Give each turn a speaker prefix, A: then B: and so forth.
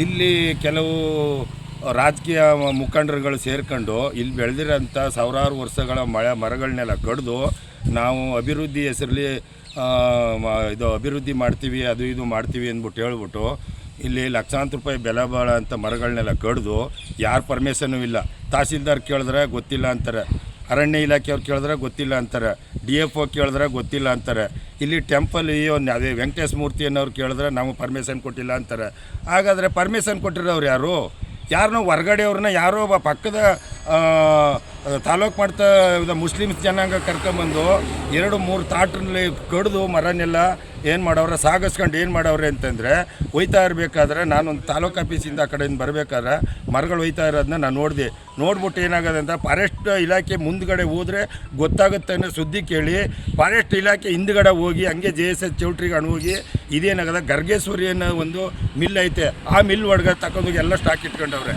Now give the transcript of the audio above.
A: ಇಲ್ಲಿ ಕೆಲವು ರಾಜಕೀಯ ಮುಖಂಡರುಗಳು ಸೇರ್ಕೊಂಡು ಇಲ್ಲಿ ಬೆಳೆದಿರೋಂಥ ಸಾವಿರಾರು ವರ್ಷಗಳ ಮರಗಳನ್ನೆಲ್ಲ ಕಡಿದು ನಾವು ಅಭಿವೃದ್ಧಿ ಹೆಸರಲ್ಲಿ ಇದು ಅಭಿವೃದ್ಧಿ ಮಾಡ್ತೀವಿ ಅದು ಇದು ಮಾಡ್ತೀವಿ ಅಂದ್ಬಿಟ್ಟು ಹೇಳ್ಬಿಟ್ಟು ಇಲ್ಲಿ ಲಕ್ಷಾಂತರ ರೂಪಾಯಿ ಬೆಲೆ ಬಾಳೋಂಥ ಮರಗಳನ್ನೆಲ್ಲ ಕಡಿದು ಯಾರು ಪರ್ಮಿಷನ್ನೂ ಇಲ್ಲ. ತಹಸೀಲ್ದಾರ್ ಕೇಳಿದ್ರೆ ಗೊತ್ತಿಲ್ಲ ಅಂತಾರೆ, ಅರಣ್ಯ ಇಲಾಖೆಯವ್ರು ಕೇಳಿದ್ರೆ ಗೊತ್ತಿಲ್ಲ ಅಂತಾರೆ, DFO ಕೇಳಿದ್ರೆ ಗೊತ್ತಿಲ್ಲ ಅಂತಾರೆ. ಇಲ್ಲಿ ಟೆಂಪಲ್ ಅದೇ ವೆಂಕಟೇಶ ಮೂರ್ತಿ ಅನ್ನೋರು ಕೇಳಿದ್ರೆ ನಾವು ಪರ್ಮಿಷನ್ ಕೊಟ್ಟಿಲ್ಲ ಅಂತಾರೆ. ಹಾಗಾದರೆ ಪರ್ಮಿಷನ್ ಕೊಟ್ಟಿರೋರು ಯಾರು? ಯಾರನ್ನೋ ಹೊರ್ಗಡೆಯವ್ರನ್ನ ಯಾರೋ ಪಕ್ಕದ ತಾಲೂಕು ಮಾಡ್ತಾ ಮುಸ್ಲಿಮ್ಸ್ ಜನಾಂಗ ಕರ್ಕೊಂಬಂದು 2-3 ತಾಟ್ರಲ್ಲಿ ಕಡಿದು ಮರನೆಲ್ಲ ಏನು ಮಾಡವ್ರೆ, ಸಾಗಿಸ್ಕೊಂಡು ಏನು ಮಾಡವ್ರೆ ಅಂತಂದರೆ ಒಯ್ತಾ ಇರಬೇಕಾದ್ರೆ ನಾನೊಂದು ತಾಲೂಕು ಆಫೀಸಿಂದ ಆ ಕಡೆಯಿಂದ ಬರಬೇಕಾದ್ರೆ ಮರಗಳು ಒಯ್ತಾ ಇರೋದನ್ನ ನಾನು ನೋಡ್ಬಿಟ್ಟು ಏನಾಗೋದು ಅಂತ ಫಾರೆಸ್ಟ್ ಇಲಾಖೆ ಮುಂದ್ಗಡೆ ಹೋದರೆ ಗೊತ್ತಾಗುತ್ತೆ ಅನ್ನೋ ಸುದ್ದಿ ಕೇಳಿ ಫಾರೆಸ್ಟ್ ಇಲಾಖೆ ಹಿಂದ್ಗಡೆ ಹೋಗಿ ಹಂಗೆ JSS ಚೌಟ್ರಿಗೆ ಹೋಗಿ ಇದೇನಾಗದ ಗರ್ಗೇಶ್ವರಿ ಅನ್ನೋ ಒಂದು ಮಿಲ್ ಐತೆ, ಆ ಮಿಲ್ ಒಳಗೆ ತಗೊಂಡೋಗಿ ಎಲ್ಲ ಸ್ಟಾಕ್ ಇಟ್ಕೊಂಡವ್ರೆ.